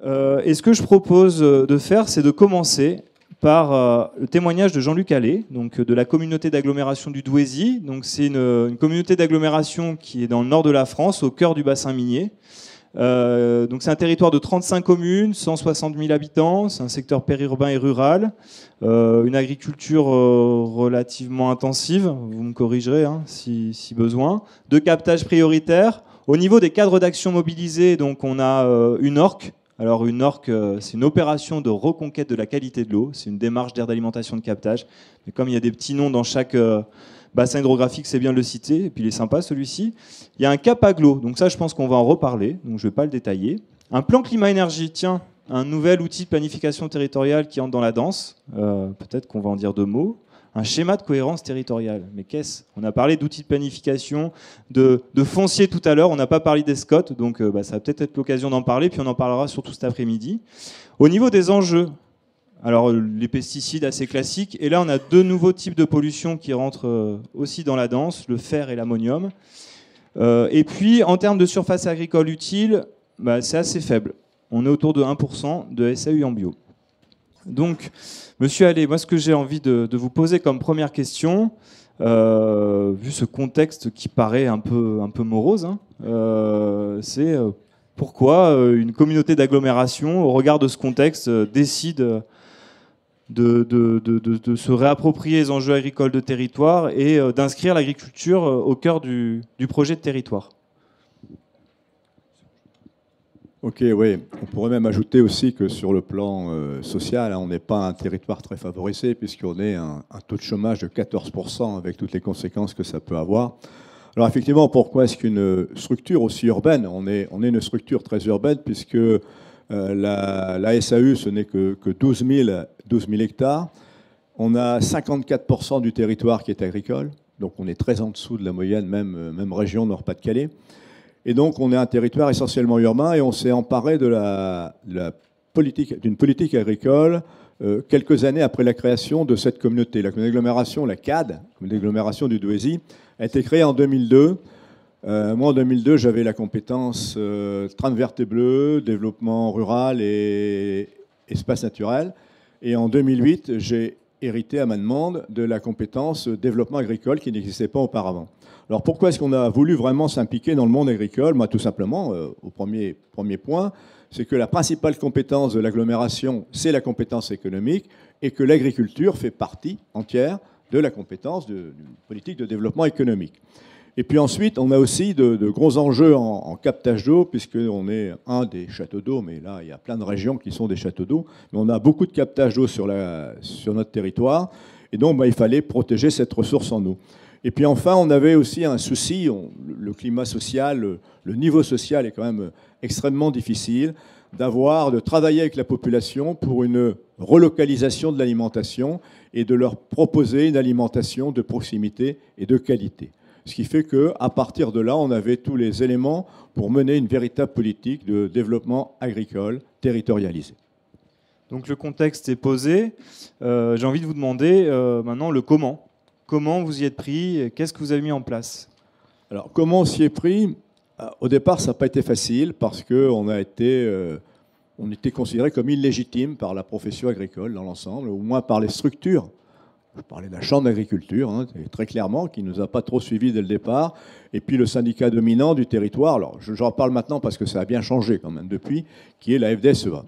Et ce que je propose de faire, c'est de commencer par le témoignage de Jean-Luc Allais, donc de la communauté d'agglomération du Douaisis. Donc c'est une communauté d'agglomération qui est dans le nord de la France, au cœur du bassin minier. Donc c'est un territoire de 35 communes, 160 000 habitants, c'est un secteur périurbain et rural, une agriculture relativement intensive, vous me corrigerez hein, si besoin, de captage prioritaire. Au niveau des cadres d'action mobilisés, donc on a une ORC. Alors une ORC, c'est une opération de reconquête de la qualité de l'eau, c'est une démarche d'aire d'alimentation de captage. Mais comme il y a des petits noms dans chaque bassin hydrographique, c'est bien de le citer, et puis il est sympa celui-ci. Il y a un cap aglo, donc ça je pense qu'on va en reparler, donc je ne vais pas le détailler. Un plan climat-énergie, tiens, un nouvel outil de planification territoriale qui entre dans la danse, peut-être qu'on va en dire deux mots. Un schéma de cohérence territoriale. Mais qu'est-ce ? On a parlé d'outils de planification, de foncier tout à l'heure, on n'a pas parlé des SCOT, donc ça va peut-être être l'occasion d'en parler, puis on en parlera surtout cet après-midi. Au niveau des enjeux, alors les pesticides assez classiques, et là on a deux nouveaux types de pollution qui rentrent aussi dans la danse, le fer et l'ammonium. Et puis en termes de surface agricole utile, c'est assez faible. On est autour de 1% de SAU en bio. Donc, Monsieur Allais, moi ce que j'ai envie de vous poser comme première question, vu ce contexte qui paraît un peu morose, hein, c'est pourquoi une communauté d'agglomération, au regard de ce contexte, décide de se réapproprier les enjeux agricoles de territoire et d'inscrire l'agriculture au cœur du projet de territoire. Ok, oui. On pourrait même ajouter aussi que sur le plan social, on n'est pas un territoire très favorisé puisqu'on est un taux de chômage de 14% avec toutes les conséquences que ça peut avoir. Alors effectivement, pourquoi est-ce qu'une structure aussi urbaine, on est une structure très urbaine puisque la SAU, ce n'est que 12 000 hectares. On a 54% du territoire qui est agricole, donc on est très en dessous de la moyenne, même région Nord-Pas-de-Calais. Et donc, on est un territoire essentiellement urbain et on s'est emparé d'une politique agricole quelques années après la création de cette communauté. La communauté d'agglomération, la CAD, la communauté d'agglomération du Douaisis, a été créée en 2002. Moi, en 2002, j'avais la compétence trame verte et bleue, développement rural et espace naturel. Et en 2008, j'ai hérité à ma demande de la compétence développement agricole qui n'existait pas auparavant. Alors pourquoi est-ce qu'on a voulu vraiment s'impliquer dans le monde agricole ? Moi, tout simplement, au premier point, c'est que la principale compétence de l'agglomération, c'est la compétence économique et que l'agriculture fait partie entière de la compétence d'une politique de développement économique. Et puis ensuite, on a aussi de gros enjeux en captage d'eau, puisqu'on est un des châteaux d'eau, mais là, il y a plein de régions qui sont des châteaux d'eau. Mais on a beaucoup de captage d'eau sur notre territoire, et donc il fallait protéger cette ressource en eau. Et puis enfin, on avait aussi un souci, le climat social, le niveau social est quand même extrêmement difficile, de travailler avec la population pour une relocalisation de l'alimentation et de leur proposer une alimentation de proximité et de qualité. Ce qui fait qu'à partir de là, on avait tous les éléments pour mener une véritable politique de développement agricole territorialisé. Donc le contexte est posé. J'ai envie de vous demander maintenant le comment. Comment vous y êtes pris? Qu'est-ce que vous avez mis en place? Alors, comment on s'y est pris? Au départ, ça n'a pas été facile parce qu'on on était considéré comme illégitime par la profession agricole dans l'ensemble, au moins par les structures. Je parlais d'un champ d'agriculture, hein, très clairement, qui ne nous a pas trop suivis dès le départ. Et puis le syndicat dominant du territoire, alors j'en parle maintenant parce que ça a bien changé quand même depuis, qui est la FDSEA.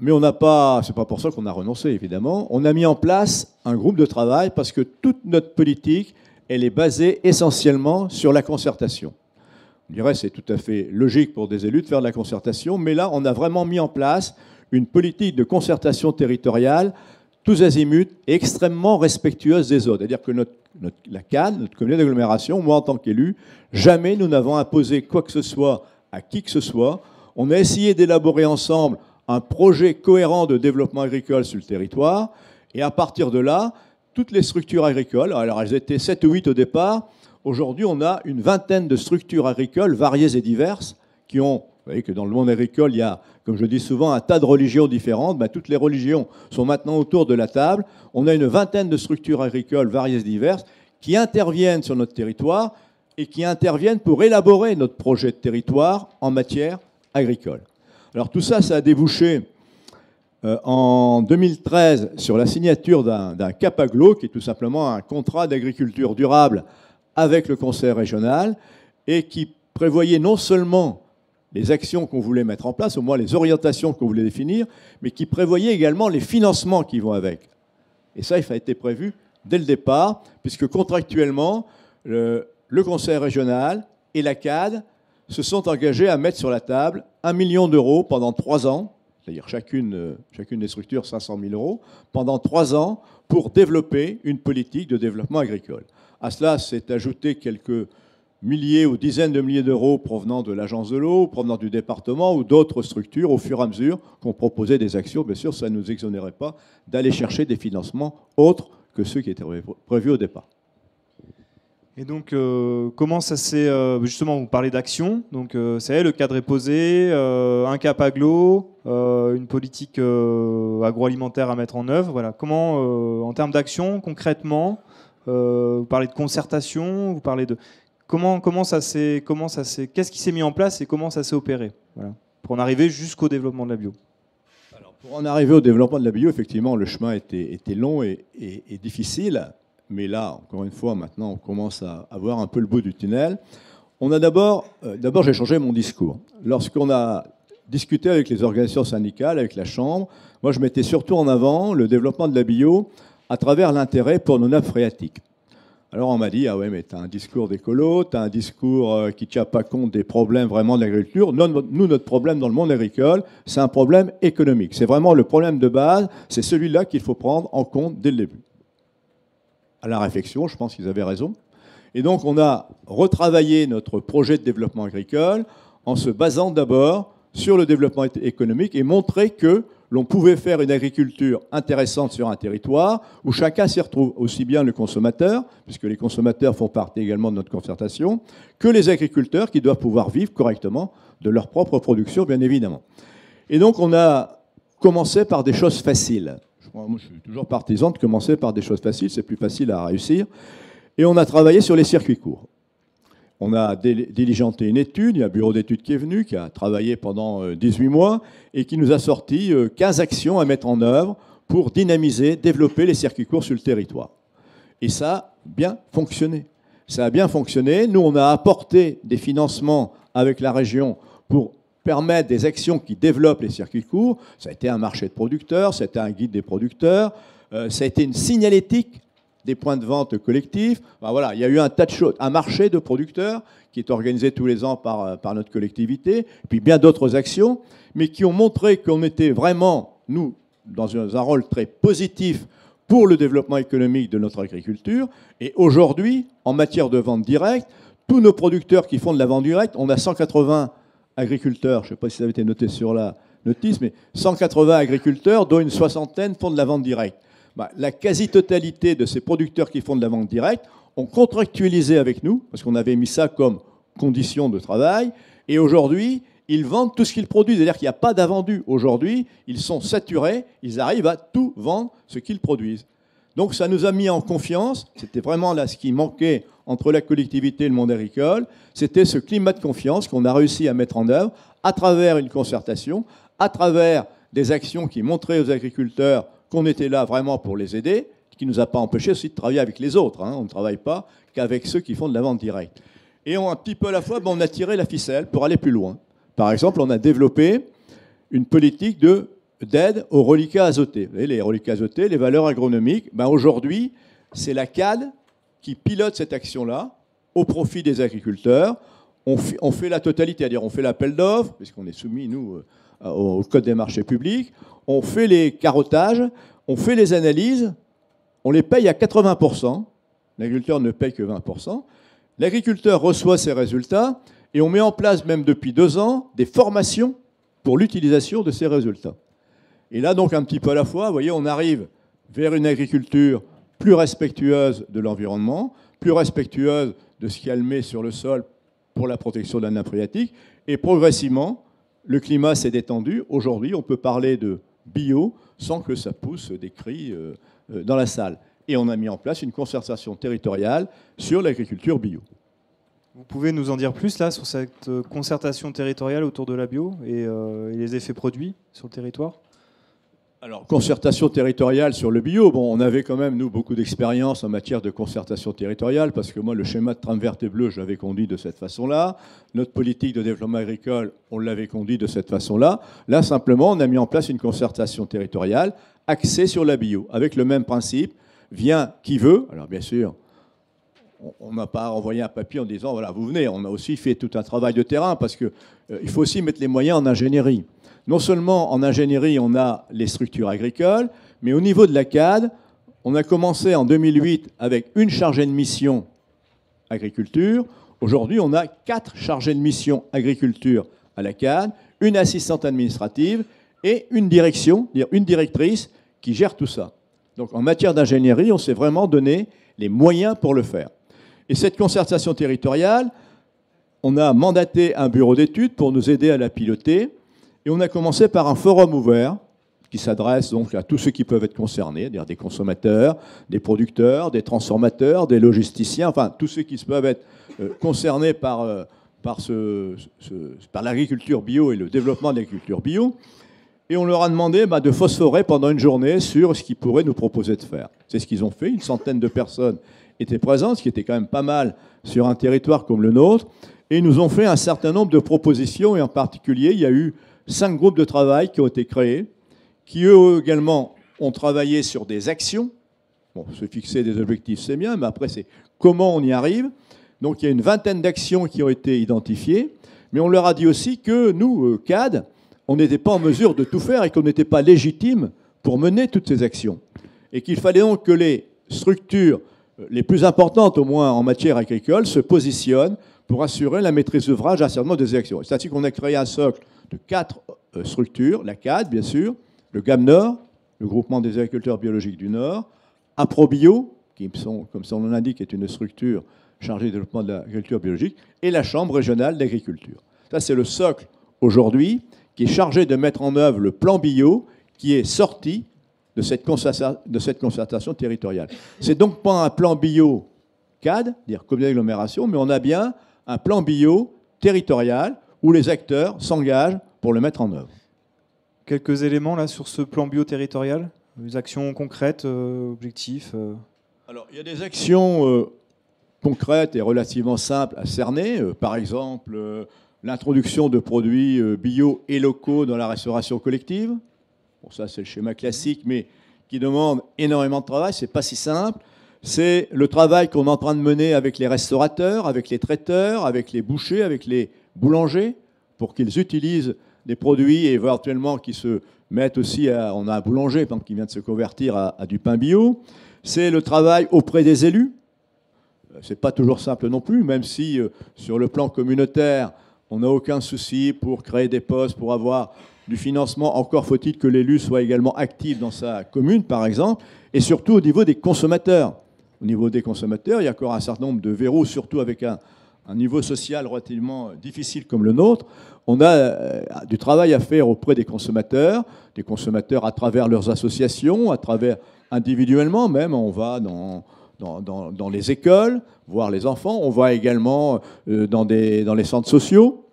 Mais on n'a pas, c'est pas pour ça qu'on a renoncé évidemment, on a mis en place un groupe de travail parce que toute notre politique, elle est basée essentiellement sur la concertation. On dirait que c'est tout à fait logique pour des élus de faire de la concertation, mais là on a vraiment mis en place une politique de concertation territoriale tous azimuts extrêmement respectueuse des autres. C'est-à-dire que la CAD, notre communauté d'agglomération, moi en tant qu'élu, jamais nous n'avons imposé quoi que ce soit à qui que ce soit. On a essayé d'élaborer ensemble un projet cohérent de développement agricole sur le territoire. Et à partir de là, toutes les structures agricoles, alors elles étaient 7 ou 8 au départ, aujourd'hui on a une vingtaine de structures agricoles variées et diverses qui ont, vous voyez que dans le monde agricole, il y a, comme je dis souvent, un tas de religions différentes. Toutes les religions sont maintenant autour de la table. On a une vingtaine de structures agricoles variées et diverses qui interviennent sur notre territoire et qui interviennent pour élaborer notre projet de territoire en matière agricole. Alors tout ça, ça a débouché en 2013 sur la signature d'un CAP-AGLO, qui est tout simplement un contrat d'agriculture durable avec le conseil régional, et qui prévoyait non seulement les actions qu'on voulait mettre en place, au moins les orientations qu'on voulait définir, mais qui prévoyait également les financements qui vont avec. Et ça, il a été prévu dès le départ, puisque contractuellement, le conseil régional et la CAD se sont engagés à mettre sur la table 1 million d'euros pendant 3 ans, c'est-à-dire chacune des structures 500 000 euros, pendant 3 ans pour développer une politique de développement agricole. À cela s'est ajouté quelques milliers ou dizaines de milliers d'euros provenant de l'agence de l'eau, provenant du département ou d'autres structures au fur et à mesure qu'on proposait des actions. Bien sûr, ça ne nous exonérait pas d'aller chercher des financements autres que ceux qui étaient prévus au départ. Et donc, comment ça s'est... justement, vous parlez d'action. Donc, c'est le cadre est posé, un CAP-AGLO, une politique agroalimentaire à mettre en œuvre. Voilà. Comment, en termes d'action, concrètement, vous parlez de concertation, vous parlez de... Qu'est-ce qui s'est mis en place et comment ça s'est opéré, voilà, pour en arriver jusqu'au développement de la bio? Alors, pour en arriver au développement de la bio, effectivement, le chemin était long et difficile. Mais là, encore une fois, maintenant, on commence à voir un peu le bout du tunnel. On a d'abord j'ai changé mon discours. Lorsqu'on a discuté avec les organisations syndicales, avec la Chambre, moi, je mettais surtout en avant le développement de la bio à travers l'intérêt pour nos nappes phréatiques. Alors on m'a dit, ah ouais, mais tu as un discours d'écolo, tu as un discours qui ne tient pas compte des problèmes vraiment de l'agriculture. Nous, notre problème dans le monde agricole, c'est un problème économique. C'est vraiment le problème de base, c'est celui-là qu'il faut prendre en compte dès le début. À la réflexion, je pense qu'ils avaient raison. Et donc on a retravaillé notre projet de développement agricole en se basant d'abord sur le développement économique et montrer que l'on pouvait faire une agriculture intéressante sur un territoire où chacun s'y retrouve, aussi bien le consommateur, puisque les consommateurs font partie également de notre concertation, que les agriculteurs qui doivent pouvoir vivre correctement de leur propre production, bien évidemment. Et donc on a commencé par des choses faciles. Moi, je suis toujours partisan de commencer par des choses faciles, c'est plus facile à réussir. Et on a travaillé sur les circuits courts. On a diligenté une étude, il y a un bureau d'études qui est venu, qui a travaillé pendant 18 mois et qui nous a sorti 15 actions à mettre en œuvre pour dynamiser, développer les circuits courts sur le territoire. Et ça a bien fonctionné. Ça a bien fonctionné. Nous, on a apporté des financements avec la région pour permettre des actions qui développent les circuits courts. Ça a été un marché de producteurs, ça a été un guide des producteurs, ça a été une signalétique des points de vente collectifs. Ben voilà, il y a eu un tas de choses. Un marché de producteurs qui est organisé tous les ans par notre collectivité, puis bien d'autres actions, mais qui ont montré qu'on était vraiment, nous, dans un rôle très positif pour le développement économique de notre agriculture. Et aujourd'hui, en matière de vente directe, tous nos producteurs qui font de la vente directe, on a 180 agriculteurs, je ne sais pas si ça avait été noté sur la notice, mais 180 agriculteurs, dont une soixantaine font de la vente directe. La quasi-totalité de ces producteurs qui font de la vente directe ont contractualisé avec nous, parce qu'on avait mis ça comme condition de travail, et aujourd'hui, ils vendent tout ce qu'ils produisent. C'est-à-dire qu'il n'y a pas d'invendus. Aujourd'hui, ils sont saturés, ils arrivent à tout vendre ce qu'ils produisent. Donc ça nous a mis en confiance, c'était vraiment là ce qui manquait entre la collectivité et le monde agricole, c'était ce climat de confiance qu'on a réussi à mettre en œuvre à travers une concertation, à travers des actions qui montraient aux agriculteurs qu'on était là vraiment pour les aider, ce qui ne nous a pas empêché aussi de travailler avec les autres. On ne travaille pas qu'avec ceux qui font de la vente directe. Et un petit peu à la fois, on a tiré la ficelle pour aller plus loin. Par exemple, on a développé une politique d'aide aux reliquats azotés. Vous voyez, les reliquats azotés, les valeurs agronomiques, aujourd'hui, c'est la CAD qui pilote cette action-là au profit des agriculteurs. On fait la totalité, c'est-à-dire on fait l'appel d'offres, puisqu'on est soumis, nous, au Code des marchés publics, on fait les carottages, on fait les analyses, on les paye à 80%, l'agriculteur ne paye que 20%, l'agriculteur reçoit ses résultats, et on met en place, même depuis 2 ans, des formations pour l'utilisation de ces résultats. Et là, donc, un petit peu à la fois, vous voyez, on arrive vers une agriculture plus respectueuse de l'environnement, plus respectueuse de ce qu'elle met sur le sol pour la protection de la nappe phréatique, et progressivement, le climat s'est détendu. Aujourd'hui, on peut parler de bio sans que ça pousse des cris dans la salle. Et on a mis en place une concertation territoriale sur l'agriculture bio. Vous pouvez nous en dire plus là sur cette concertation territoriale autour de la bio et les effets produits sur le territoire? Alors, concertation territoriale sur le bio, bon, on avait quand même, nous, beaucoup d'expérience en matière de concertation territoriale, parce que moi, le schéma de trame verte et bleue, je l'avais conduit de cette façon-là. Notre politique de développement agricole, on l'avait conduit de cette façon-là. Là, simplement, on a mis en place une concertation territoriale axée sur la bio, avec le même principe. Vient qui veut. Alors, bien sûr, on n'a pas envoyé un papier en disant, voilà, vous venez. On a aussi fait tout un travail de terrain, parce qu'il faut aussi mettre les moyens en ingénierie. Non seulement en ingénierie, on a les structures agricoles, mais au niveau de la CAD, on a commencé en 2008 avec une chargée de mission agriculture. Aujourd'hui, on a 4 chargés de mission agriculture à la CAD, une assistante administrative et une direction, une directrice qui gère tout ça. Donc en matière d'ingénierie, on s'est vraiment donné les moyens pour le faire. Et cette concertation territoriale, on a mandaté un bureau d'études pour nous aider à la piloter. Et on a commencé par un forum ouvert qui s'adresse donc à tous ceux qui peuvent être concernés, c'est-à-dire des consommateurs, des producteurs, des transformateurs, des logisticiens, enfin tous ceux qui peuvent être concernés par l'agriculture bio et le développement de l'agriculture bio. Et on leur a demandé de phosphorer pendant une journée sur ce qu'ils pourraient nous proposer de faire. C'est ce qu'ils ont fait. Une centaine de personnes étaient présentes, ce qui était quand même pas mal sur un territoire comme le nôtre. Et ils nous ont fait un certain nombre de propositions, et en particulier, il y a eu 5 groupes de travail qui ont été créés, qui eux également ont travaillé sur des actions. Bon, se fixer des objectifs, c'est bien, mais après, c'est comment on y arrive. Donc, il y a une vingtaine d'actions qui ont été identifiées, mais on leur a dit aussi que nous, CAD, on n'était pas en mesure de tout faire et qu'on n'était pas légitime pour mener toutes ces actions. Et qu'il fallait donc que les structures les plus importantes, au moins en matière agricole, se positionnent pour assurer la maîtrise d'ouvrage à un certain nombre des actions. C'est-à-dire qu'on a créé un socle de 4 structures, la CAD, bien sûr, le GAM Nord, le Groupement des agriculteurs biologiques du Nord, AproBio, qui, comme son nom l'indique, est une structure chargée du développement de l'agriculture biologique, et la Chambre régionale d'agriculture. Ça, c'est le socle, aujourd'hui, qui est chargé de mettre en œuvre le plan bio qui est sorti de cette concertation territoriale. C'est donc pas un plan bio CAD, dire communauté d'agglomération, mais on a bien un plan bio territorial où les acteurs s'engagent pour le mettre en œuvre. Quelques éléments là sur ce plan bio territorial, des actions concrètes, objectifs. Alors, il y a des actions concrètes et relativement simples à cerner. Par exemple, l'introduction de produits bio et locaux dans la restauration collective. Bon, ça, c'est le schéma classique, mais qui demande énormément de travail. C'est pas si simple. C'est le travail qu'on est en train de mener avec les restaurateurs, avec les traiteurs, avec les bouchers, avec les boulangers, pour qu'ils utilisent des produits et éventuellement qui se mettent aussi à... On a un boulanger qui vient de se convertir à du pain bio. C'est le travail auprès des élus. C'est pas toujours simple non plus, même si sur le plan communautaire, on n'a aucun souci pour créer des postes, pour avoir du financement. Encore faut-il que l'élu soit également actif dans sa commune, par exemple, et surtout au niveau des consommateurs. Au niveau des consommateurs, il y a encore un certain nombre de verrous, surtout avec un niveau social relativement difficile comme le nôtre. On a du travail à faire auprès des consommateurs à travers leurs associations, à travers individuellement même. On va dans les écoles, voir les enfants. On va également dans les centres sociaux.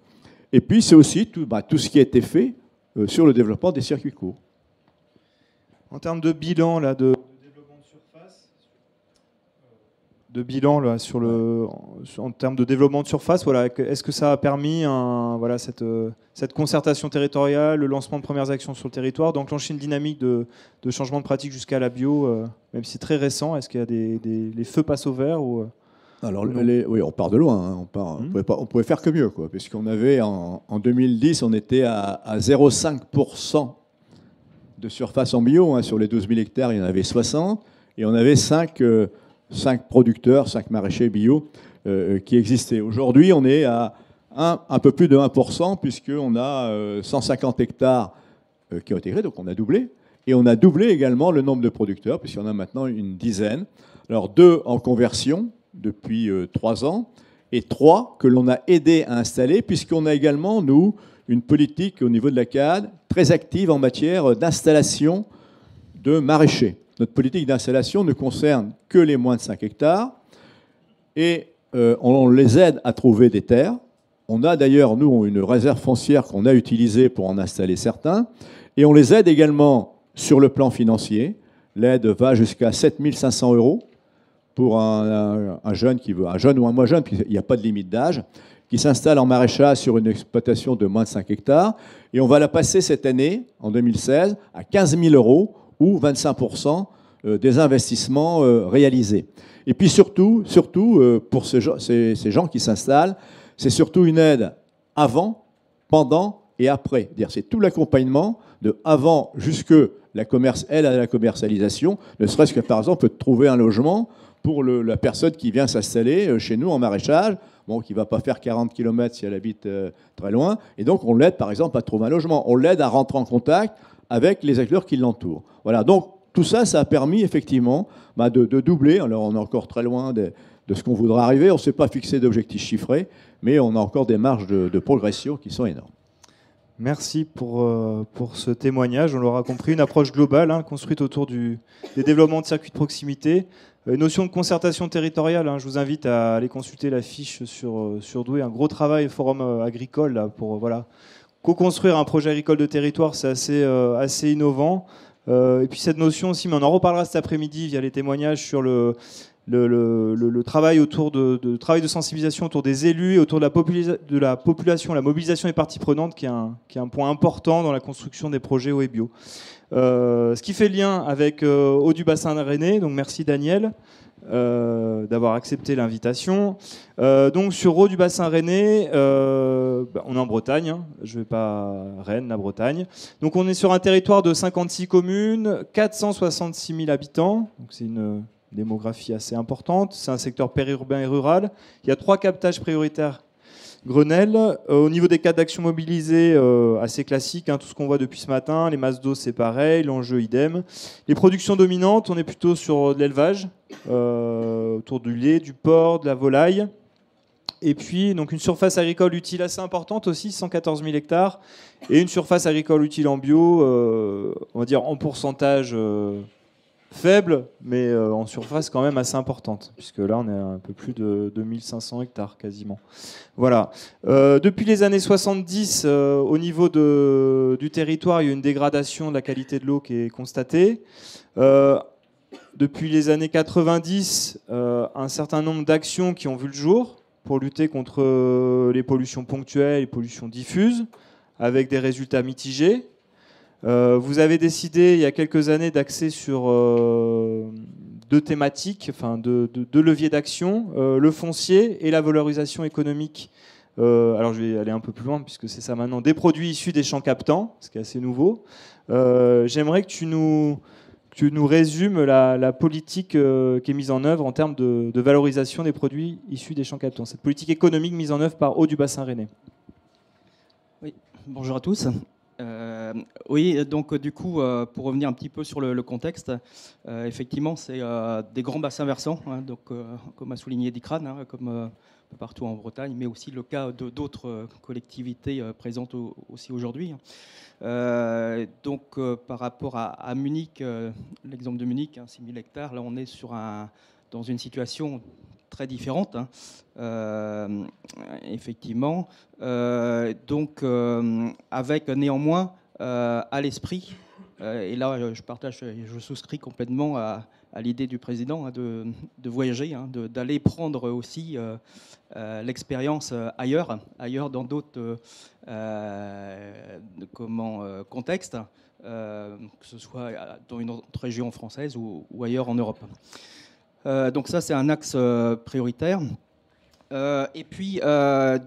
Et puis, c'est aussi tout ce qui a été fait sur le développement des circuits courts. En termes de bilan, là, de développement de surface, en termes de développement de surface, voilà, est-ce que ça a permis cette concertation territoriale, le lancement de premières actions sur le territoire, d'enclencher une dynamique de changement de pratique jusqu'à la bio, même si c'est très récent? Est-ce qu'il y a les feux passent au vert ou Alors, oui, on part de loin. On pouvait faire que mieux, puisqu'on avait en 2010, on était à 0,5% de surface en bio. Sur les 12 000 hectares, il y en avait 60. Et on avait 5 producteurs, 5 maraîchers bio qui existaient. Aujourd'hui, on est à un peu plus de 1%, puisqu'on a 150 hectares qui ont été créés, donc on a doublé. Et on a doublé également le nombre de producteurs, puisqu'il y en a maintenant une dizaine. Alors, 2 en conversion depuis 3 ans, et 3 que l'on a aidé à installer, puisqu'on a également, nous, une politique au niveau de la CAD très active en matière d'installation de maraîchers. Notre politique d'installation ne concerne que les moins de 5 hectares, et on les aide à trouver des terres. On a d'ailleurs, nous, une réserve foncière qu'on a utilisée pour en installer certains. Et on les aide également sur le plan financier. L'aide va jusqu'à 7 500 € pour un jeune qui veut, un jeune ou un moins jeune, puisqu'il n'y a pas de limite d'âge, qui s'installe en maraîchage sur une exploitation de moins de 5 hectares. Et on va la passer cette année, en 2016, à 15 000 € ou 25% des investissements réalisés. Et puis surtout pour ces gens qui s'installent, c'est surtout une aide avant, pendant et après. C'est tout l'accompagnement de avant jusque la commercialisation, ne serait-ce que par exemple de trouver un logement pour la personne qui vient s'installer chez nous en maraîchage, qui ne va pas faire 40 km si elle habite très loin. Et donc on l'aide par exemple à trouver un logement, on l'aide à rentrer en contact avec les acteurs qui l'entourent. Voilà, donc tout ça, ça a permis effectivement de doubler. Alors on est encore très loin de ce qu'on voudrait arriver, on ne s'est pas fixé d'objectifs chiffrés, mais on a encore des marges de progression qui sont énormes. Merci pour ce témoignage. On l'aura compris, une approche globale construite autour des développements de circuits de proximité. Notion de concertation territoriale, je vous invite à aller consulter la fiche sur Douai. Un gros travail forum agricole là, pour co-construire un projet agricole de territoire, c'est assez innovant. Et puis cette notion aussi, mais on en reparlera cet après-midi via les témoignages sur le travail autour travail de sensibilisation autour des élus et autour de la population, la mobilisation des parties prenantes, qui est un point important dans la construction des projets eau et bio. Ce qui fait lien avec Eau du Bassin Rennais, donc merci Daniel d'avoir accepté l'invitation. Donc sur Eau du Bassin Rennais, on est en Bretagne, je vais pas Rennes, la Bretagne. Donc on est sur un territoire de 56 communes, 466 000 habitants, donc c'est une démographie assez importante, c'est un secteur périurbain et rural. Il y a 3 captages prioritaires Grenelle. Au niveau des cas d'action mobilisés, assez classique, tout ce qu'on voit depuis ce matin. Les masses d'eau, c'est pareil, l'enjeu idem. Les productions dominantes, on est plutôt sur de l'élevage, autour du lait, du porc, de la volaille. Et puis donc une surface agricole utile assez importante aussi, 114 000 hectares. Et une surface agricole utile en bio, on va dire en pourcentage faible, mais en surface quand même assez importante, puisque là on est à un peu plus de 2500 hectares quasiment. Voilà. Depuis les années 70, au niveau du territoire, il y a une dégradation de la qualité de l'eau qui est constatée. Depuis les années 90, un certain nombre d'actions qui ont vu le jour pour lutter contre les pollutions ponctuelles et les pollutions diffuses, avec des résultats mitigés. Vous avez décidé il y a quelques années d'axer sur 2 thématiques, enfin deux leviers d'action, le foncier et la valorisation économique. Alors je vais aller un peu plus loin puisque c'est ça maintenant, des produits issus des champs captants, ce qui est assez nouveau. J'aimerais que tu nous résumes la politique qui est mise en œuvre en termes de valorisation des produits issus des champs captants, cette politique économique mise en œuvre par Eau du Bassin Rennais. Oui, bonjour à tous. Oui, donc du coup, pour revenir un petit peu sur le contexte, effectivement, c'est des grands bassins versants, donc, comme a souligné Dikran, comme partout en Bretagne, mais aussi le cas d'autres collectivités présentes aussi aujourd'hui. Donc, par rapport à Munich, l'exemple de Munich, 6 000 hectares, là, on est dans une situation très différente, effectivement. Donc, avec néanmoins à l'esprit, et là je souscris complètement à l'idée du président de voyager, d'aller prendre aussi l'expérience ailleurs dans d'autres contextes, que ce soit dans une autre région française ou ailleurs en Europe. Donc ça, c'est un axe prioritaire. Et puis, la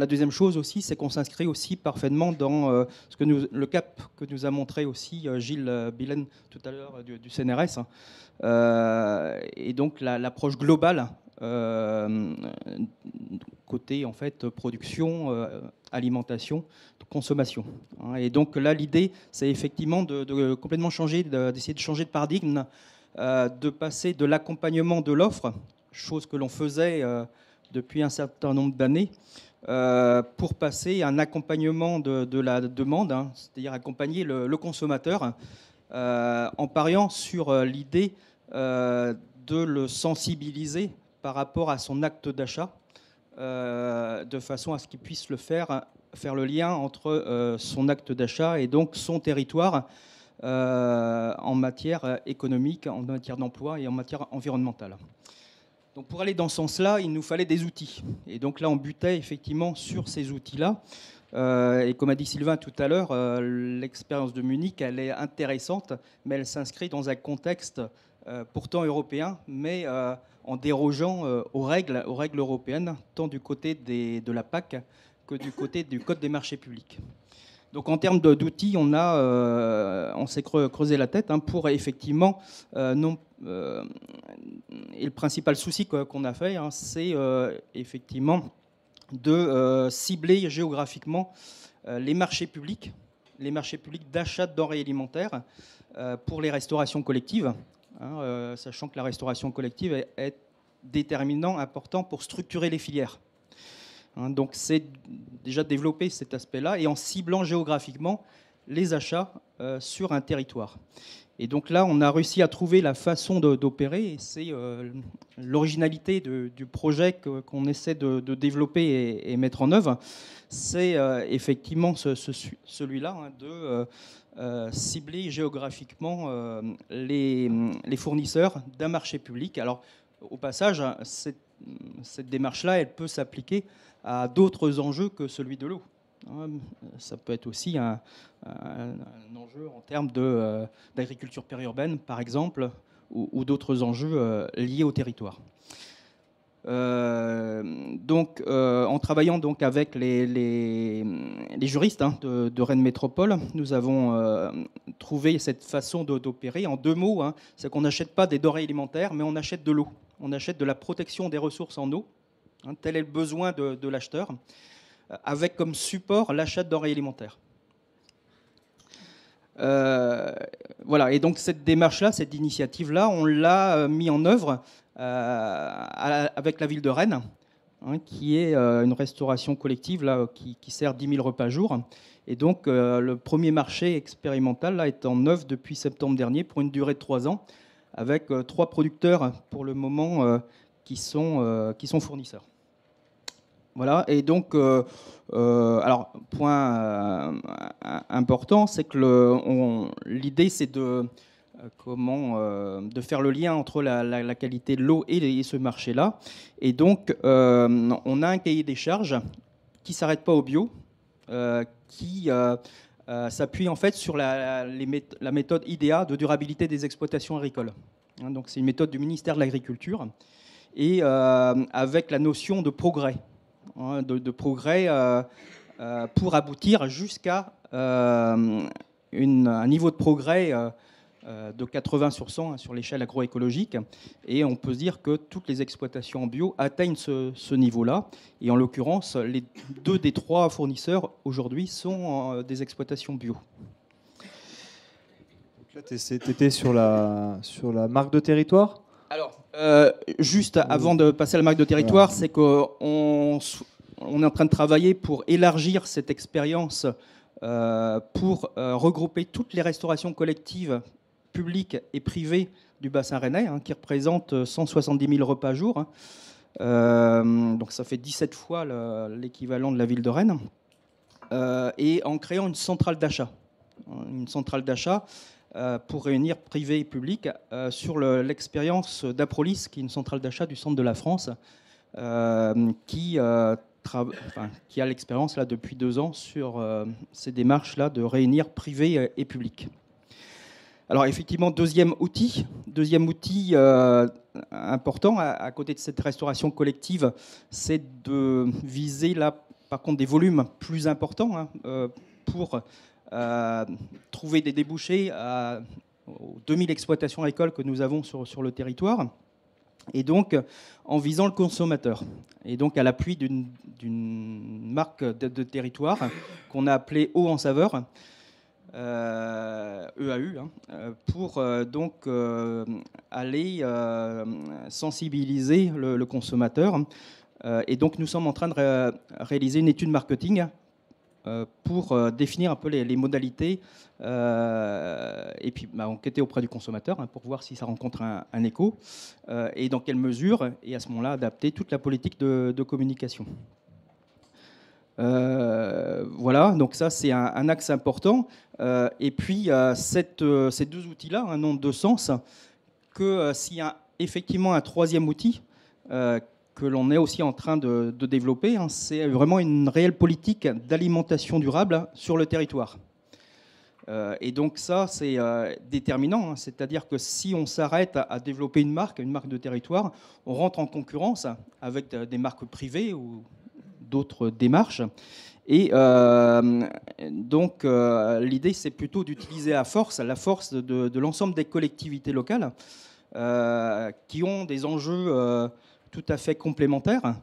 deuxième chose aussi, c'est qu'on s'inscrit aussi parfaitement dans le cap que nous a montré aussi Gilles Billen tout à l'heure du CNRS. Et donc, l'approche globale côté, en fait, production, alimentation, consommation. Et donc là, l'idée, c'est effectivement de complètement changer, d'essayer de changer de paradigme, de passer de l'accompagnement de l'offre, chose que l'on faisait depuis un certain nombre d'années, pour passer à un accompagnement de la demande, c'est-à-dire accompagner le consommateur, en pariant sur l'idée de le sensibiliser par rapport à son acte d'achat, de façon à ce qu'il puisse faire le lien entre son acte d'achat et donc son territoire en matière économique, en matière d'emploi et en matière environnementale. Donc pour aller dans ce sens-là, il nous fallait des outils. Et donc là, on butait effectivement sur ces outils-là. Et comme a dit Sylvain tout à l'heure, l'expérience de Munich, elle est intéressante, mais elle s'inscrit dans un contexte pourtant européen, mais en dérogeant aux règles européennes, tant du côté de la PAC que du côté du Code des marchés publics. Donc en termes d'outils, on s'est creusé la tête pour effectivement et le principal souci qu'on a fait, c'est effectivement de cibler géographiquement les marchés publics d'achat de denrées alimentaires pour les restaurations collectives, sachant que la restauration collective est déterminant, important pour structurer les filières. Donc c'est déjà développer cet aspect-là et en ciblant géographiquement les achats sur un territoire. Et donc là, on a réussi à trouver la façon d'opérer, et c'est l'originalité du projet qu'on essaie de développer et mettre en œuvre. C'est effectivement celui-là, de cibler géographiquement les fournisseurs d'un marché public. Alors, au passage, cette démarche-là, elle peut s'appliquer à d'autres enjeux que celui de l'eau. Ça peut être aussi un enjeu en termes d'agriculture périurbaine, par exemple, ou d'autres enjeux liés au territoire. Donc, en travaillant donc avec les juristes de Rennes Métropole, nous avons trouvé cette façon d'opérer. En deux mots, c'est qu'on n'achète pas des denrées alimentaires, mais on achète de l'eau. On achète de la protection des ressources en eau. Tel est le besoin de l'acheteur, avec comme support l'achat de denrées alimentaires. Voilà, et donc cette démarche-là, cette initiative-là, on l'a mis en œuvre avec la ville de Rennes, qui est une restauration collective là, qui sert 10 000 repas jour. Et donc le premier marché expérimental là, est en œuvre depuis septembre dernier pour une durée de 3 ans, avec 3 producteurs pour le moment qui sont fournisseurs. Voilà, et donc, alors, point important, c'est que l'idée, c'est de faire le lien entre la qualité de l'eau et ce marché-là. Et donc, on a un cahier des charges qui ne s'arrête pas au bio, qui s'appuie en fait sur la méthode IDEA de durabilité des exploitations agricoles. Donc, c'est une méthode du ministère de l'Agriculture, et avec la notion de progrès. De progrès pour aboutir jusqu'à un niveau de progrès de 80 sur 100 sur l'échelle agroécologique. Et on peut se dire que toutes les exploitations en bio atteignent ce niveau-là. Et en l'occurrence, les 2 des 3 fournisseurs aujourd'hui sont des exploitations bio. Là, tu étais sur la marque de territoire ? Alors, juste avant de passer à la marque de territoire, c'est qu'on est en train de travailler pour élargir cette expérience pour regrouper toutes les restaurations collectives publiques et privées du bassin rennais, qui représentent 170 000 repas jour. Donc ça fait 17 fois l'équivalent de la ville de Rennes. Et en créant une centrale d'achat. Une centrale d'achat pour réunir privé et public sur l'expérience d'Aprolis, qui est une centrale d'achat du centre de la France, qui a l'expérience là depuis 2 ans sur ces démarches-là de réunir privé et public. Alors effectivement, deuxième outil important à côté de cette restauration collective, c'est de viser là par contre des volumes plus importants pour trouver des débouchés aux 2000 exploitations agricoles que nous avons sur le territoire, et donc en visant le consommateur. Et donc à l'appui d'une marque de territoire qu'on a appelée Eau en saveur, EAU, pour donc aller sensibiliser le consommateur. Et donc nous sommes en train de réaliser une étude marketing pour définir un peu les modalités et puis enquêter auprès du consommateur pour voir si ça rencontre un écho et dans quelle mesure, et à ce moment-là adapter toute la politique de communication. Voilà, donc ça c'est un axe important. Et puis ces deux outils-là n'ont de sens que s'il y a effectivement un troisième outil que l'on est aussi en train de développer, c'est vraiment une réelle politique d'alimentation durable sur le territoire. Et donc ça, c'est déterminant, c'est-à-dire que si on s'arrête à développer une marque de territoire, on rentre en concurrence avec des marques privées ou d'autres démarches. Et donc l'idée, c'est plutôt d'utiliser la force de l'ensemble des collectivités locales qui ont des enjeux tout à fait complémentaires.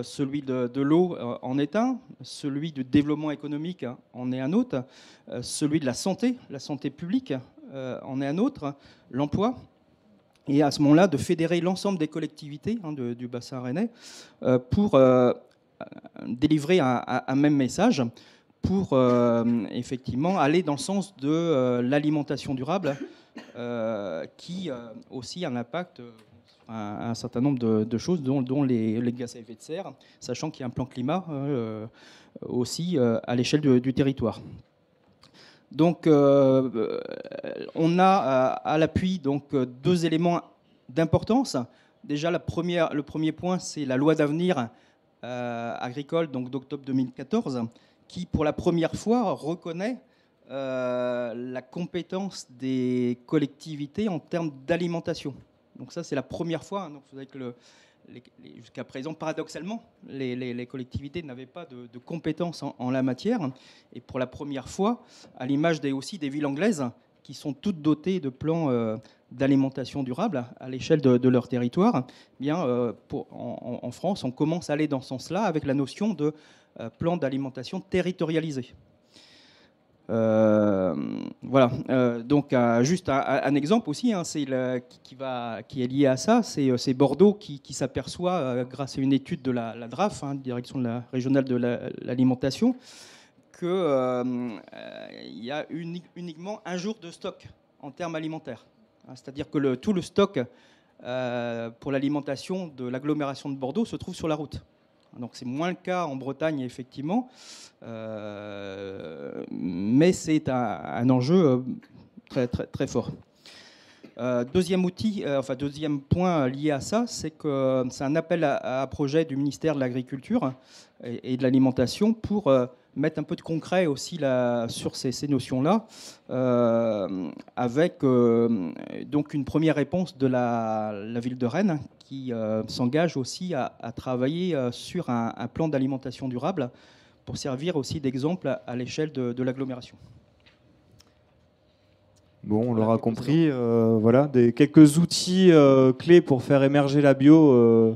Celui de l'eau en est un, celui du développement économique en est un autre, celui de la santé publique en est un autre, l'emploi. Et à ce moment-là, de fédérer l'ensemble des collectivités du bassin rennais pour délivrer un même message, pour effectivement aller dans le sens de l'alimentation durable, qui aussi a un impact un certain nombre de choses, dont les gaz à effet de serre, sachant qu'il y a un plan climat aussi à l'échelle du territoire. Donc, on a à l'appui donc deux éléments d'importance. Déjà, le premier point, c'est la loi d'avenir agricole, donc d'octobre 2014, qui, pour la première fois, reconnaît la compétence des collectivités en termes d'alimentation. Donc ça, c'est la première fois. Donc, vous savez que jusqu'à présent, paradoxalement, les collectivités n'avaient pas de compétences en la matière. Et pour la première fois, à l'image aussi des villes anglaises, qui sont toutes dotées de plans d'alimentation durable à l'échelle de leur territoire, eh bien, en France, on commence à aller dans ce sens-là avec la notion de plan d'alimentation territorialisé. Voilà. Donc juste un exemple aussi, qui est lié à ça, c'est Bordeaux qui s'aperçoit, grâce à une étude de la DRAF, Direction de la régionale de l'alimentation, qu'il y a uniquement un jour de stock en termes alimentaires. C'est-à-dire que tout le stock pour l'alimentation de l'agglomération de Bordeaux se trouve sur la route. Donc c'est moins le cas en Bretagne, effectivement, mais c'est un enjeu très, très, très fort. Deuxième point lié à ça, c'est que c'est un appel à projet du ministère de l'Agriculture et de l'Alimentation pour mettre un peu de concret aussi sur ces notions-là, avec donc une première réponse de la ville de Rennes qui s'engage aussi à travailler sur un plan d'alimentation durable pour servir aussi d'exemple à l'échelle de l'agglomération. Bon, on l'aura compris, voilà, quelques outils clés pour faire émerger la bio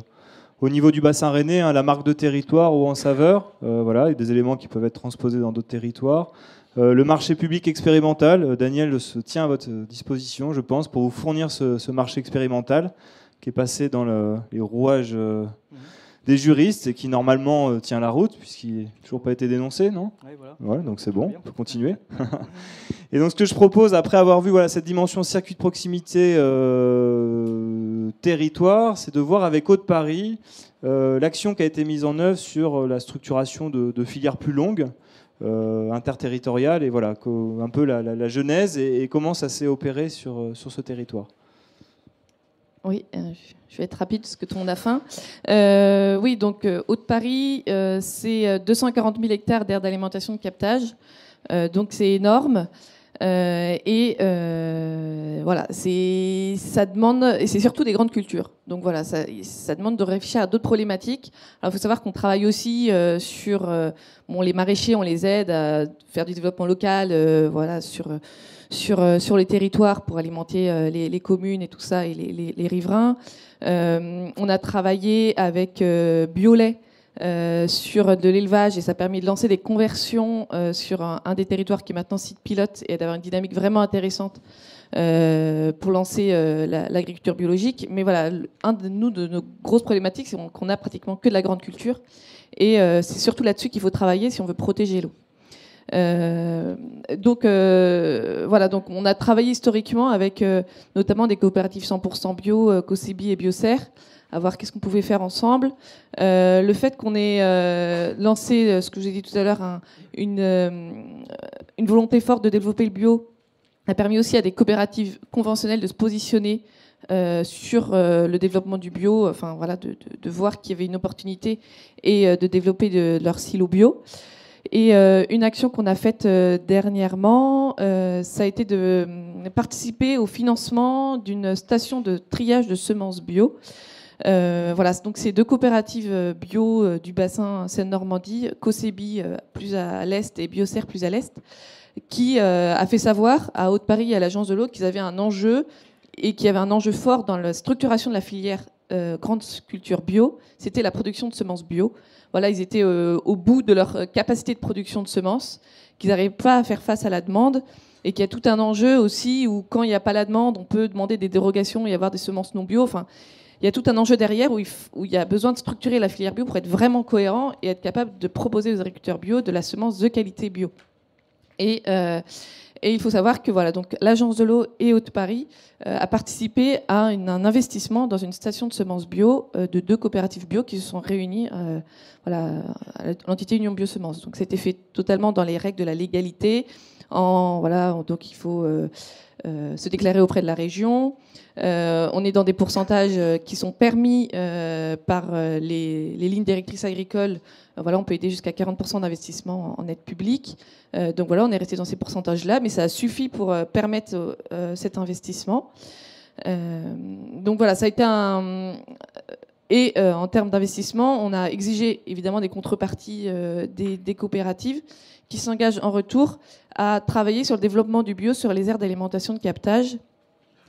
au niveau du bassin rennais, la marque de territoire ou en saveur, voilà, et des éléments qui peuvent être transposés dans d'autres territoires. Le marché public expérimental, Daniel se tient à votre disposition, je pense, pour vous fournir ce marché expérimental qui est passé dans les rouages des juristes et qui normalement tient la route puisqu'il n'a toujours pas été dénoncé, non ? Oui, voilà. Ouais, donc c'est bon, on peut continuer. Et donc ce que je propose, après avoir vu cette dimension circuit de proximité territoire, c'est de voir avec Haute-Paris l'action qui a été mise en œuvre sur la structuration de filières plus longues, interterritoriales, et voilà, un peu la genèse et comment ça s'est opéré sur ce territoire. Oui, je vais être rapide parce que tout le monde a faim. Oui, donc Haute-Paris, c'est 240 000 hectares d'aires d'alimentation de captage, donc c'est énorme. Et voilà, ça demande, et c'est surtout des grandes cultures. Donc voilà, ça demande de réfléchir à d'autres problématiques. Alors il faut savoir qu'on travaille aussi sur les maraîchers, on les aide à faire du développement local, voilà, sur les territoires pour alimenter les communes et tout ça, et les riverains. On a travaillé avec Biolay sur de l'élevage, et ça a permis de lancer des conversions sur un des territoires qui est maintenant site pilote et d'avoir une dynamique vraiment intéressante pour lancer l'agriculture biologique. Mais voilà, de nos grosses problématiques, c'est qu'on a pratiquement que de la grande culture, et c'est surtout là-dessus qu'il faut travailler si on veut protéger l'eau. Voilà, donc on a travaillé historiquement avec notamment des coopératives 100% bio, Cosebi et Biocer, à voir qu'est-ce qu'on pouvait faire ensemble. Le fait qu'on ait lancé, ce que j'ai dit tout à l'heure, une volonté forte de développer le bio a permis aussi à des coopératives conventionnelles de se positionner sur le développement du bio, enfin voilà, de voir qu'il y avait une opportunité et de développer leur silo bio. Et une action qu'on a faite dernièrement, ça a été de participer au financement d'une station de triage de semences bio. Voilà, donc c'est 2 coopératives bio du bassin Seine-Normandie, Cosebi plus à l'est et Biocer plus à l'est, qui a fait savoir à Haute-Paris et à l'Agence de l'eau qu'ils avaient un enjeu et qu'il y avait un enjeu fort dans la structuration de la filière grande culture bio, c'était la production de semences bio. Voilà, ils étaient au bout de leur capacité de production de semences, qu'ils n'arrivaient pas à faire face à la demande, et qu'il y a tout un enjeu aussi où quand il n'y a pas la demande, on peut demander des dérogations et avoir des semences non bio. Enfin, il y a tout un enjeu derrière où il y a besoin de structurer la filière bio pour être vraiment cohérent et être capable de proposer aux agriculteurs bio de la semence de qualité bio. Et il faut savoir que voilà, donc l'Agence de l'eau et Haute-Paris a participé à un investissement dans une station de semences bio de 2 coopératives bio qui se sont réunies voilà, à l'entité Union Biosemences. Donc c'était fait totalement dans les règles de la légalité. Donc il faut se déclarer auprès de la région. On est dans des pourcentages qui sont permis par les lignes directrices agricoles. Voilà, on peut aider jusqu'à 40% d'investissement en aide publique. Donc voilà, on est resté dans ces pourcentages-là, mais ça a suffi pour permettre cet investissement. Donc voilà, ça a été un... Et en termes d'investissement, on a exigé évidemment des contreparties des coopératives qui s'engagent en retour à travailler sur le développement du bio sur les aires d'alimentation de captage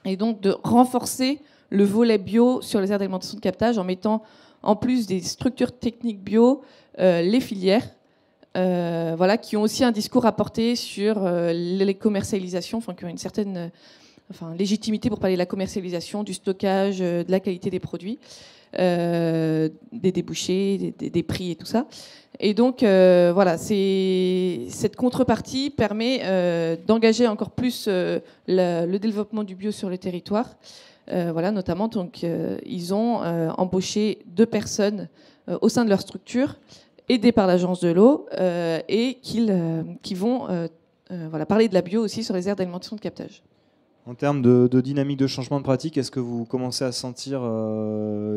et donc de renforcer le volet bio sur les aires d'alimentation de captage en mettant en plus des structures techniques bio les filières voilà, qui ont aussi un discours à porter sur les commercialisations, enfin, qui ont une certaine légitimité pour parler de la commercialisation, du stockage, de la qualité des produits. Des débouchés, des prix et tout ça. Et donc, voilà, cette contrepartie permet d'engager encore plus le développement du bio sur le territoire. Voilà, notamment, donc, ils ont embauché 2 personnes au sein de leur structure, aidées par l'Agence de l'eau, et qui vont voilà, parler de la bio aussi sur les aires d'alimentation de captage. En termes de dynamique de changement de pratique, est-ce que vous commencez à sentir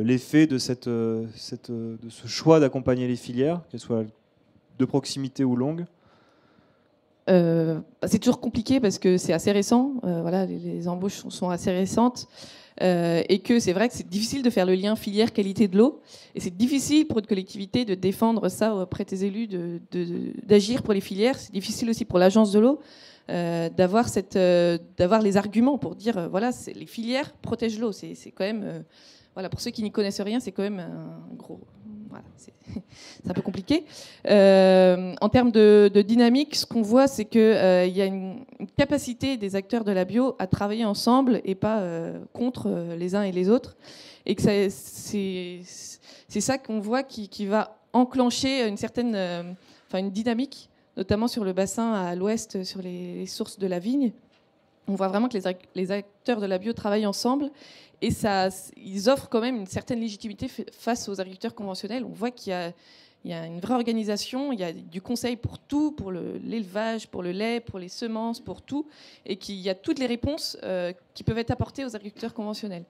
l'effet de ce choix d'accompagner les filières, qu'elles soient de proximité ou longues ? C'est toujours compliqué parce que c'est assez récent. Voilà, les embauches sont assez récentes. Et que c'est vrai que c'est difficile de faire le lien filière qualité de l'eau. Et c'est difficile pour une collectivité de défendre ça auprès des élus, d'agir pour les filières. C'est difficile aussi pour l'Agence de l'eau. D'avoir les arguments pour dire voilà, les filières protègent l'eau. C'est quand même voilà, pour ceux qui n'y connaissent rien, c'est quand même un gros voilà, c'est un peu compliqué. En termes de dynamique, ce qu'on voit, c'est que il y a une capacité des acteurs de la bio à travailler ensemble et pas contre les uns et les autres, et que c'est ça qu'on voit qui va enclencher une certaine une dynamique, notamment sur le bassin à l'ouest, sur les sources de la vigne. On voit vraiment que les acteurs de la bio travaillent ensemble et ils offrent quand même une certaine légitimité face aux agriculteurs conventionnels. On voit qu'il y a une vraie organisation, il y a du conseil pour tout, pour l'élevage, pour le lait, pour les semences, pour tout, et qu'il y a toutes les réponses qui peuvent être apportées aux agriculteurs conventionnels.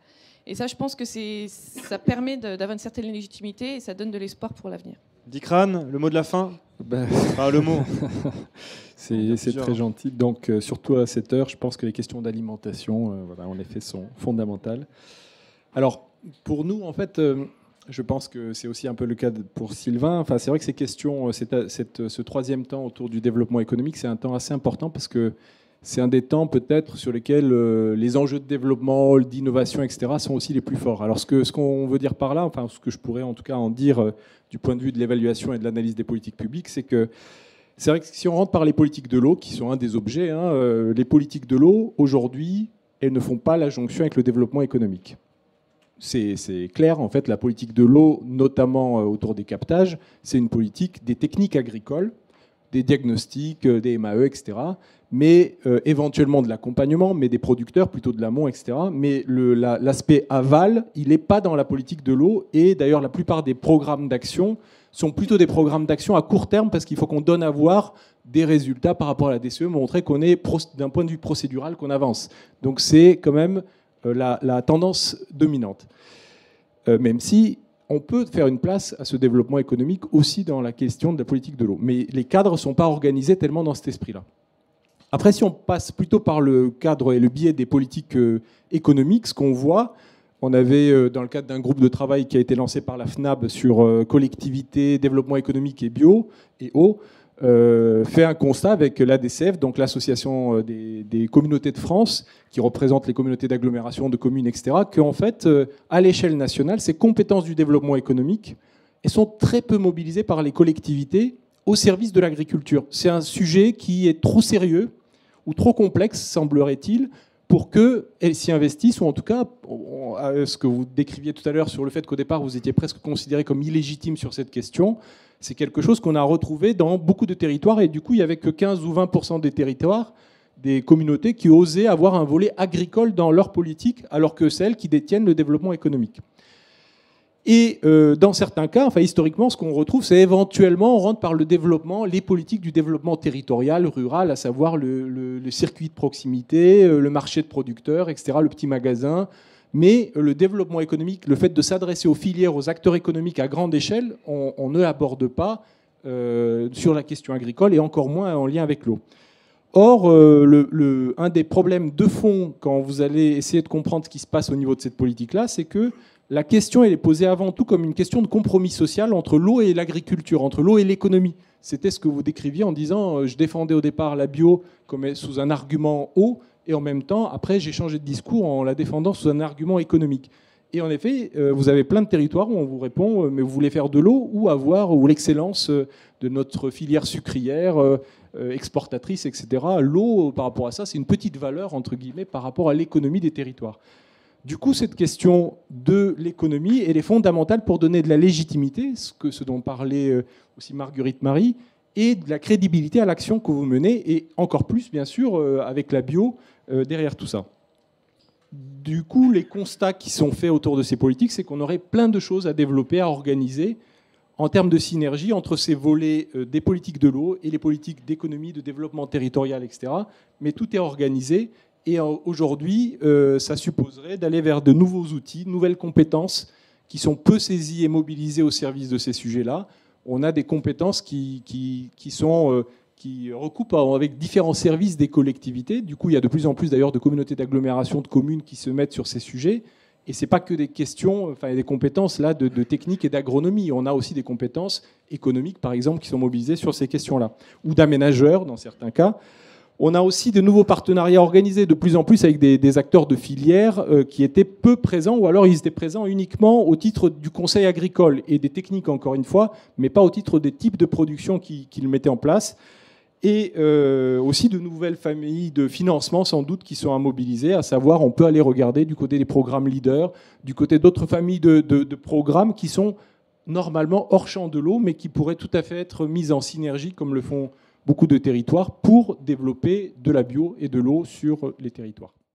Et ça, je pense que ça permet d'avoir une certaine légitimité et ça donne de l'espoir pour l'avenir. Dikran, le mot de la fin ? Le mot. C'est très gentil. Donc, surtout à cette heure, je pense que les questions d'alimentation, en effet, sont fondamentales. Alors, pour nous, en fait, je pense que c'est aussi un peu le cas pour Sylvain. Enfin, c'est vrai que ces questions, ce 3e temps autour du développement économique, c'est un temps assez important parce que c'est un des temps peut-être sur lesquels les enjeux de développement, d'innovation, etc. sont aussi les plus forts. Alors ce qu'on veut dire par là, enfin ce que je pourrais en tout cas en dire du point de vue de l'évaluation et de l'analyse des politiques publiques, c'est vrai que si on rentre par les politiques de l'eau, qui sont un des objets, les politiques de l'eau, aujourd'hui, elles ne font pas la jonction avec le développement économique. C'est clair, en fait, la politique de l'eau, notamment autour des captages, c'est une politique des techniques agricoles des diagnostics, des MAE, etc. Mais éventuellement de l'accompagnement, mais des producteurs, plutôt de l'amont, etc. Mais l'aspect aval, il n'est pas dans la politique de l'eau. Et d'ailleurs, la plupart des programmes d'action sont plutôt des programmes d'action à court terme, parce qu'il faut qu'on donne à voir des résultats par rapport à la DCE, montrer qu'on est, d'un point de vue procédural, qu'on avance. Donc c'est quand même la tendance dominante. Même si on peut faire une place à ce développement économique aussi dans la question de la politique de l'eau. Mais les cadres ne sont pas organisés tellement dans cet esprit-là. Après, si on passe plutôt par le cadre et le biais des politiques économiques, ce qu'on voit, on avait, dans le cadre d'un groupe de travail qui a été lancé par la FNAB sur collectivité, développement économique et bio, et eau, fait un constat avec l'ADCF, donc l'Association des communautés de France, qui représente les communautés d'agglomération, de communes, etc., qu'en fait, à l'échelle nationale, ces compétences du développement économique, elles sont très peu mobilisées par les collectivités au service de l'agriculture. C'est un sujet qui est trop sérieux ou trop complexe, semblerait-il, pour qu'elles s'y investissent, ou en tout cas, ce que vous décriviez tout à l'heure sur le fait qu'au départ, vous étiez presque considéré comme illégitime sur cette question, c'est quelque chose qu'on a retrouvé dans beaucoup de territoires, et du coup, il n'y avait que 15 ou 20% des territoires, des communautés qui osaient avoir un volet agricole dans leur politique, alors que celles qui détiennent le développement économique. Et dans certains cas, enfin historiquement, ce qu'on retrouve, c'est éventuellement, on rentre par le développement, les politiques du développement territorial, rural, à savoir le circuit de proximité, le marché de producteurs, etc., le petit magasin. Mais le développement économique, le fait de s'adresser aux filières, aux acteurs économiques à grande échelle, on ne l'aborde pas sur la question agricole, et encore moins en lien avec l'eau. Or, un des problèmes de fond, quand vous allez essayer de comprendre ce qui se passe au niveau de cette politique-là, c'est que la question, elle est posée avant tout comme une question de compromis social entre l'eau et l'agriculture, entre l'eau et l'économie. C'était ce que vous décriviez en disant je défendais au départ la bio comme sous un argument eau, et en même temps, après, j'ai changé de discours en la défendant sous un argument économique. Et en effet, vous avez plein de territoires où on vous répond mais vous voulez faire de l'eau ou l'excellence de notre filière sucrière, exportatrice, etc. L'eau, par rapport à ça, c'est une petite valeur, entre guillemets, par rapport à l'économie des territoires. Du coup, cette question de l'économie, elle est fondamentale pour donner de la légitimité, ce dont parlait aussi Marguerite Marie, et de la crédibilité à l'action que vous menez, et encore plus, bien sûr, avec la bio, derrière tout ça. Du coup, les constats qui sont faits autour de ces politiques, c'est qu'on aurait plein de choses à développer, à organiser, en termes de synergie entre ces volets des politiques de l'eau et les politiques d'économie, de développement territorial, etc. Mais tout est organisé. Et aujourd'hui, ça supposerait d'aller vers de nouveaux outils, de nouvelles compétences qui sont peu saisies et mobilisées au service de ces sujets-là. On a des compétences qui recoupent avec différents services des collectivités. Du coup, il y a de plus en plus d'ailleurs de communautés d'agglomération, de communes qui se mettent sur ces sujets. Et ce n'est pas que des questions, enfin des compétences là, de technique et d'agronomie. On a aussi des compétences économiques, par exemple, qui sont mobilisées sur ces questions-là. Ou d'aménageurs, dans certains cas. On a aussi de nouveaux partenariats organisés de plus en plus avec des acteurs de filière qui étaient peu présents, ou alors ils étaient présents uniquement au titre du conseil agricole et des techniques, encore une fois, mais pas au titre des types de production qu'ils mettaient en place. Et aussi de nouvelles familles de financement, sans doute, qui sont à mobiliser, à savoir, on peut aller regarder du côté des programmes leaders, du côté d'autres familles de programmes qui sont normalement hors champ de l'eau, mais qui pourraient tout à fait être mises en synergie, comme le font beaucoup de territoires, pour développer de la bio et de l'eau sur les territoires.